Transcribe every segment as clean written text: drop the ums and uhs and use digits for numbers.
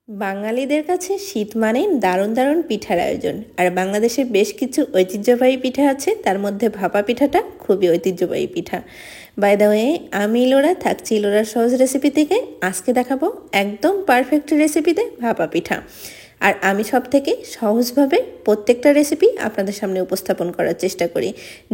বাঙালিদের কাছে শীত মানেই দারুণ দারুণ পিঠার আয়োজন। আর বাংলাদেশের বেশ কিছু ঐতিহ্যবাহী পিঠা আছে, তার মধ্যে ভাপা পিঠাটা খুবই ঐতিহ্যবাহী পিঠা। বাই দ্য ওয়ে, আমি ইলোরা থাকছি ইলোরার সহজ রেসিপি থেকে। আজকে দেখাবো একদম পারফেক্ট রেসিপিতে ভাপা পিঠা। আর আমি সব থেকে সহজভাবে প্রত্যেকটা রেসিপি আপনাদের সামনে উপস্থাপন করার চেষ্টা করি।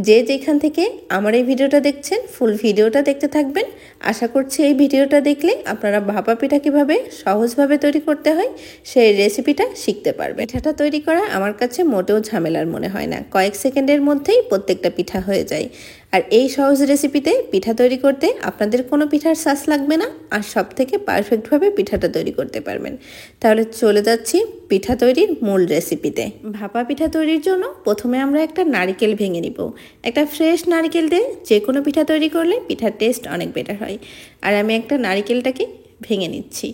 যে যেখান থেকে আমার এই ভিডিওটা দেখছেন, ফুল ভিডিওটা দেখতে থাকবেন। আশা করছি এই ভিডিওটা দেখলে আপনারা ভাপা পিঠা কীভাবে সহজভাবে তৈরি করতে হয় সেই রেসিপিটা শিখতে পারবেন। পিঠাটা তৈরি করা আমার কাছে মোটেও ঝামেলার মনে হয় না, কয়েক সেকেন্ডের মধ্যেই প্রত্যেকটা পিঠা হয়ে যায়। আর এই সহজ রেসিপিতে পিঠা তৈরি করতে আপনাদের কোনো পিঠার সাস লাগবে না, আর সব থেকে পারফেক্টভাবে পিঠাটা তৈরি করতে পারবেন। তাহলে চলে যাচ্ছি পিঠা তৈরির মূল রেসিপিতে। ভাপা পিঠা তৈরির জন্য প্রথমে আমরা একটা নারকেল ভেঙে নিব। একটা ফ্রেশ নারকেল দিয়ে যে কোনো পিঠা তৈরি করলে পিঠার টেস্ট অনেক বেটার হয়। আর আমি একটা নারকেলটাকে ভেঙে নিচ্ছি।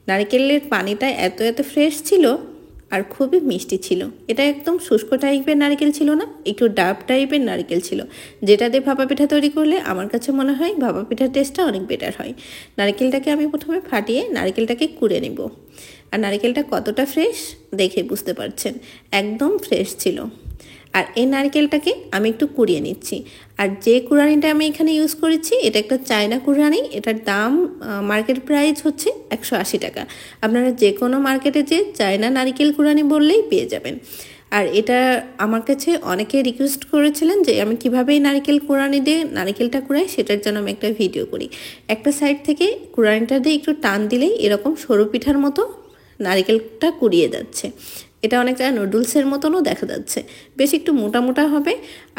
নারকেলের পানিটা এত ফ্রেশ ছিল আর খুবই মিষ্টি ছিল। এটা একদম শুষ্ক টাইপের নারকেল ছিল না, একটু ডাব টাইপের নারকেল ছিল, যেটা দিয়ে ভাপা পিঠা তৈরি করলে আমার কাছে মনে হয় ভাপা পিঠার টেস্টটা অনেক বেটার হয়। নারকেলটাকে আমি প্রথমে ফাটিয়ে নারকেলটাকে কুড়ে নেব। আর নারকেলটা কতটা ফ্রেশ দেখে বুঝতে পারছেন, একদম ফ্রেশ ছিল। আর এই নারকেলটাকে আমি একটু কুড়িয়ে নিচ্ছি। আর যে কুড়ানিটা আমি এখানে ইউজ করেছি এটা একটা চায়না কুড়ানি। এটার দাম মার্কেট প্রাইস হচ্ছে 180 টাকা। আপনারা যে কোনো মার্কেটে যে চায়না নারকেল কুড়ানি বললেই পেয়ে যাবেন। আর এটা আমার কাছে অনেকে রিকোয়েস্ট করেছিলেন যে আমি কীভাবে এই নারকেল কুড়ানি দিয়ে নারকেলটা কুড়াই, সেটার জন্য আমি একটা ভিডিও করি। একটা সাইড থেকে কুড়ানিটা দিয়ে একটু টান দিলেই এরকম সরু পিঠার মতো নারকেলটা কুড়িয়ে যাচ্ছে। এটা অনেকটা নুডলসের মতনও দেখা যাচ্ছে, বেশ একটু মোটা মোটা হবে।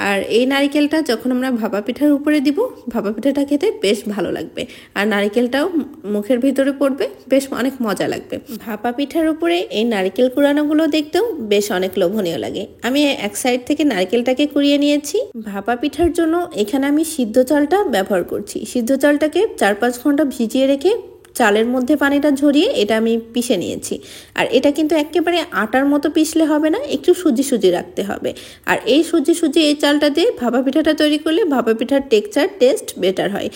আর এই নারকেলটা যখন আমরা ভাপা পিঠার উপরে দিব, ভাপা পিঠাটা খেতে বেশ ভালো লাগবে। আর নারকেলটাও মুখের ভিতরে পড়বে, বেশ অনেক মজা লাগবে। ভাপা পিঠার উপরে এই নারকেল কুড়ানোগুলো দেখতেও বেশ অনেক লোভনীয় লাগে। আমি এক সাইড থেকে নারকেলটাকে কুড়িয়ে নিয়েছি। ভাপা পিঠার জন্য এখানে আমি সিদ্ধ চালটা ব্যবহার করছি। সিদ্ধ চালটাকে 4-5 ঘন্টা ভিজিয়ে রেখে চালের মধ্যে পানিটা ঝরিয়ে এটা আমি পিষে নিয়েছি। আর এটা কিন্তু একেবারে আটার মতো পিষলে হবে না, একটু সুজি রাখতে হবে। আর এই সুজি এই চালটা দিয়ে ভাপা পিঠাটা তৈরি করলে ভাপা পিঠার টেক্সচার টেস্ট বেটার হয়।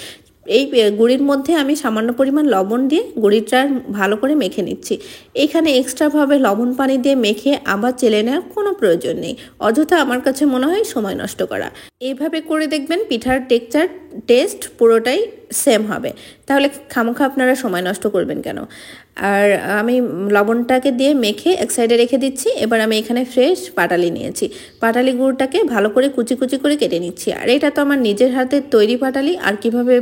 এই গুঁড়ির মধ্যে আমি সামান্য পরিমাণ লবণ দিয়ে গুঁড়িটা ভালো করে মেখে নিচ্ছি। এখানে এক্সট্রাভাবে লবণ পানি দিয়ে মেখে আবার চেলে নেওয়ার কোনো প্রয়োজন নেই, অযথা আমার কাছে মনে হয় সময় নষ্ট করা। এইভাবে করে দেখবেন পিঠার টেক্সচার টেস্ট পুরোটাই সেম হবে, তাহলে খামোখা আপনারা সময় নষ্ট করবেন কেন। আর আমি লবণটাকে দিয়ে মেখে এক সাইডে রেখে দিচ্ছি। এবার আমি এখানে ফ্রেশ পাটালি নিয়েছি। পাটালি গুড়টাকে ভালো করে কুচি করে কেটে নিচ্ছি। আর এটা তো আমার নিজের হাতের তৈরি পাটালি। আর কিভাবে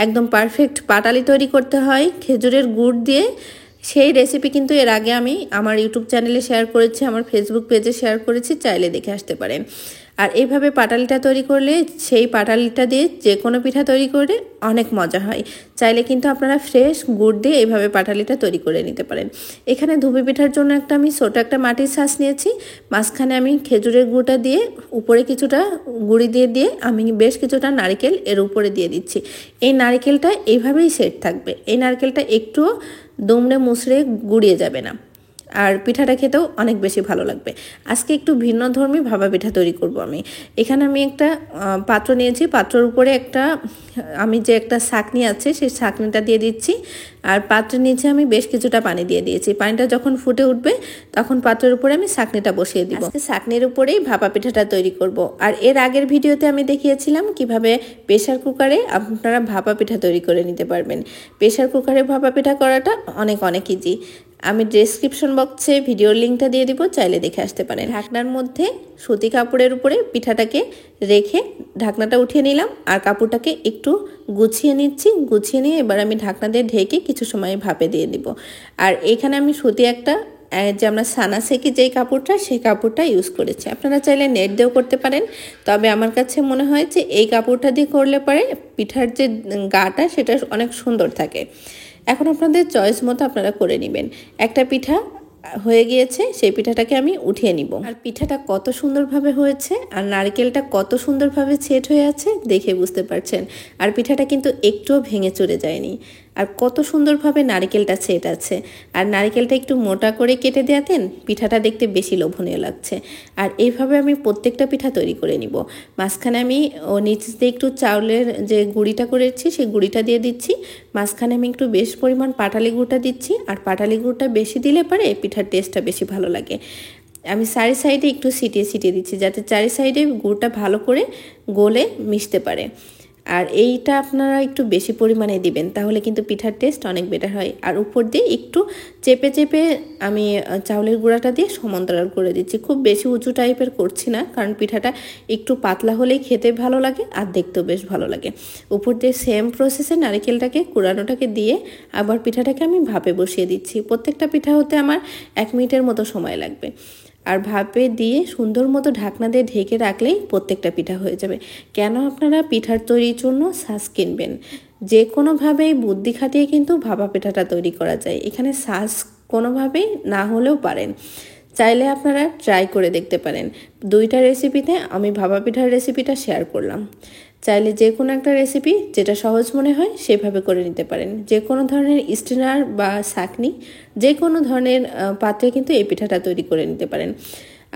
একদম পারফেক্ট পাটালি তৈরি করতে হয় খেজুরের গুড় দিয়ে, সেই রেসিপি কিন্তু এর আগে আমি আমার ইউটিউব চ্যানেলে শেয়ার করেছি, আমার ফেসবুক পেজে শেয়ার করেছি, চাইলে দেখে আসতে পারেন। আর এইভাবে পাটালিটা তৈরি করলে সেই পাটালিটা দিয়ে যে কোনো পিঠা তৈরি করে অনেক মজা হয়। চাইলে কিন্তু আপনারা ফ্রেশ গুড় দিয়ে এইভাবে পাটালিটা তৈরি করে নিতে পারেন। এখানে ধুবি পিঠার জন্য আমি ছোট একটা মাটির ছাঁচ নিয়েছি। মাঝখানে আমি খেজুরের গুঁড়টা দিয়ে উপরে কিছুটা গুঁড়ি দিয়ে আমি বেশ কিছুটা নারকেল এর উপরে দিয়ে দিচ্ছি। এই নারকেলটা এইভাবেই সেট থাকবে। এই নারকেলটা একটুও দুমড়ে মুচড়ে গুঁড়িয়ে যাবে না। আর পিঠাটা খেতেও অনেক বেশি ভালো লাগবে। আজকে একটু ভিন্ন ধর্মী ভাপা পিঠা তৈরি করব আমি। এখানে আমি একটা পাত্র নিয়েছি। পাত্রের উপরে আমি যে একটা ছাঁকনি আছে সেই ছাঁকনিটা দিয়ে দিচ্ছি। আর পাত্রের নিচে আমি বেশ কিছুটা পানি দিয়ে দিয়েছি। পানিটা যখন ফুটে উঠবে তখন পাত্রের উপরে আমি ছাঁকনিটা বসিয়ে দিব। আজকে ছাঁকনির উপরেই ভাপা পিঠাটা তৈরি করব। আর এর আগের ভিডিওতে আমি দেখিয়েছিলাম কিভাবে প্রেসার কুকারে আপনারা ভাপা পিঠা তৈরি করে নিতে পারবেন। প্রেসার কুকারে ভাপা পিঠা করাটা অনেক ইজি। আমি ডেসক্রিপশন বক্সে ভিডিওর লিঙ্কটা দিয়ে দিব, চাইলে দেখে আসতে পারেন। ঢাকনার মধ্যে সুতি কাপড়ের উপরে পিঠাটাকে রেখে ঢাকনাটা উঠিয়ে নিলাম। আর কাপড়টাকে একটু গুছিয়ে নিয়ে এবার আমি ঢাকনা দিয়ে ঢেকে কিছু সময় ভাপে দিয়ে দিব। আর এখানে আমি সুতি যে আমরা সানা সেকি যেই কাপড়টা, সেই কাপড়টা ইউজ করেছি। আপনারা চাইলে নেট দিয়েও করতে পারেন, তবে আমার কাছে মনে হয় যে এই কাপড়টা দিয়ে করলে পরে পিঠার যে গাটা সেটা অনেক সুন্দর থাকে। এখন আপনাদের চয়েস মতো আপনারা করে নেবেন। একটা পিঠা হয়ে গিয়েছে, সেই পিঠাটাকে আমি উঠিয়ে নিব। আর পিঠাটা কত সুন্দরভাবে হয়েছে আর নারকেলটা কত সুন্দরভাবে সেট হয়ে আছে দেখে বুঝতে পারছেন। আর পিঠাটা কিন্তু একটুও ভেঙে চলে যায়নি। আর কত সুন্দরভাবে নারকেলটা সেট আছে। আর নারকেলটা একটু মোটা করে কেটে দেওয়াতেন পিঠাটা দেখতে বেশি লোভনীয় লাগছে। আর এইভাবে আমি প্রত্যেকটা পিঠা তৈরি করে নিব। মাঝখানে আমি নিচ দিয়ে একটু চাউলের যে গুঁড়িটা করেছি সেই গুঁড়িটা দিয়ে দিচ্ছি। মাঝখানে আমি একটু বেশ পরিমাণ পাটালি গুঁড়টা দিচ্ছি। আর পাটালি গুঁড়টা বেশি দিলে পরে পিঠার টেস্টটা বেশি ভালো লাগে। আমি চারি সাইডে একটু ছিটিয়ে দিচ্ছি যাতে চারি সাইডে গুড়টা ভালো করে গলে মিশতে পারে। আর এইটা আপনারা একটু বেশি পরিমাণে দিবেন, তাহলে কিন্তু পিঠার টেস্ট অনেক বেটার হয়। আর উপর দিয়ে একটু চেপে আমি চাউলের গুঁড়াটা দিয়ে সমান্তরাল করে দিচ্ছি। খুব বেশি উঁচু টাইপের করছি না, কারণ পিঠাটা একটু পাতলা হলেই খেতে ভালো লাগে আর দেখতেও বেশ ভালো লাগে। উপর দিয়ে সেম প্রসেসে নারকেলটাকে কুড়ানোটাকে দিয়ে আবার পিঠাটাকে আমি ভাপে বসিয়ে দিচ্ছি। প্রত্যেকটা পিঠা হতে আমার 1 মিনিটের মতো সময় লাগবে। আর ভাপে দিয়ে সুন্দর মতো ঢাকনা দিয়ে ঢেকে রাখলেই প্রত্যেকটা পিঠা হয়ে যাবে। কেন আপনারা পিঠার তৈরির জন্য ছাঁচ কিনবেন? যে কোনোভাবেই বুদ্ধি খাটিয়ে কিন্তু ভাপা পিঠাটা তৈরি করা যায়। এখানে ছাঁচ কোনোভাবেই না হলেও পারেন, চাইলে আপনারা ট্রাই করে দেখতে পারেন। 2টা রেসিপিতে আমি ভাপা পিঠার রেসিপিটা শেয়ার করলাম। চাইলে যে কোনো একটা রেসিপি যেটা সহজ মনে হয় সেভাবে করে নিতে পারেন। যে কোনো ধরনের স্ট্রেনার বা ছাঁকনি যে কোনো ধরনের পাত্রে কিন্তু এই পিঠাটা তৈরি করে নিতে পারেন।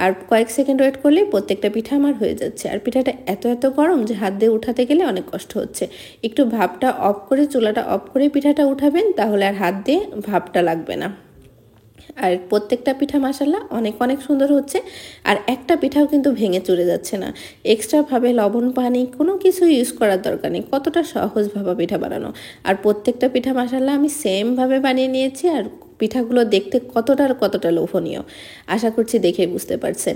আর কয়েক সেকেন্ড ওয়েট করলে প্রত্যেকটা পিঠা আমার হয়ে যাচ্ছে। আর পিঠাটা এত গরম যে হাত দিয়ে উঠাতে গেলে অনেক কষ্ট হচ্ছে। একটু ভাপটা অফ করে, চুলাটা অফ করে পিঠাটা উঠাবেন, তাহলে আর হাত দিয়ে ভাপটা লাগবে না। আর প্রত্যেকটা পিঠা মাশাআল্লাহ অনেক সুন্দর হচ্ছে। আর একটা পিঠাও কিন্তু ভেঙে চুরে যাচ্ছে না। এক্সট্রাভাবে লবণ পানি কোনো কিছু ইউজ করার দরকার নেই। কতটা সহজ ভাপা পিঠা বানানো। আর প্রত্যেকটা পিঠা মাশাআল্লাহ আমি সেমভাবে বানিয়ে নিয়েছি। আর পিঠাগুলো দেখতে কতটা লোভনীয়, আশা করছি দেখে বুঝতে পারছেন।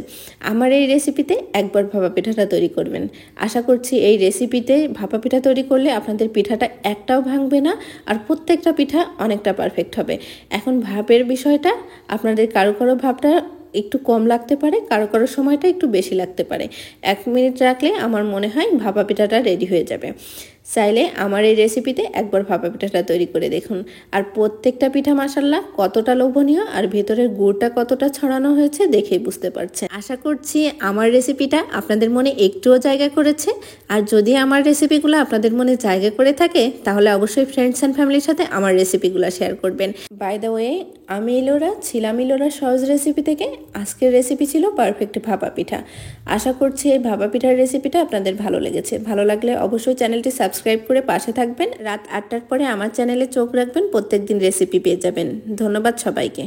আমার এই রেসিপিতে একবার ভাপা পিঠাটা তৈরি করবেন। আশা করছি এই রেসিপিতে ভাপা পিঠা তৈরি করলে আপনাদের পিঠাটা একটাও ভাঙবে না, আর প্রত্যেকটা পিঠা অনেকটা পারফেক্ট হবে। এখন ভাপের বিষয়টা আপনাদের কারো ভাপটা একটু কম লাগতে পারে, কারো সময়টা একটু বেশি লাগতে পারে। 1 মিনিট রাখলে আমার মনে হয় ভাপা পিঠাটা রেডি হয়ে যাবে। চাইলে আমার এই রেসিপিতে একবার ভাপা পিঠাটা তৈরি করে দেখুন। আর প্রত্যেকটা পিঠা মাশাআল্লাহ কতটা লোভনীয়, আর ভেতরের গুড়টা কতটা ছড়ানো হয়েছে দেখেই বুঝতে পারছেন। আশা করছি আমার রেসিপিটা আপনাদের মনে একটুও জায়গা করেছে। আর যদি আমার রেসিপিগুলো আপনাদের মনে জায়গা করে থাকে, তাহলে অবশ্যই ফ্রেন্ডস অ্যান্ড ফ্যামিলির সাথে আমার রেসিপিগুলো শেয়ার করবেন। বাই দ্য ওয়ে, আমি ইলোরা ছিলাম ইলোরা সহজ রেসিপি থেকে আজকের রেসিপি ছিল পারফেক্ট ভাপা পিঠা। আশা করছি এই ভাপা পিঠার রেসিপিটা আপনাদের ভালো লেগেছে। ভালো লাগলে অবশ্যই চ্যানেলটি সাবস্ক্রাইব করে পাশে থাকবেন। রাত 8টার পরে আমার চ্যানেলে চোখ রাখবেন, প্রত্যেকদিন রেসিপি পেয়ে যাবেন। ধন্যবাদ সবাইকে।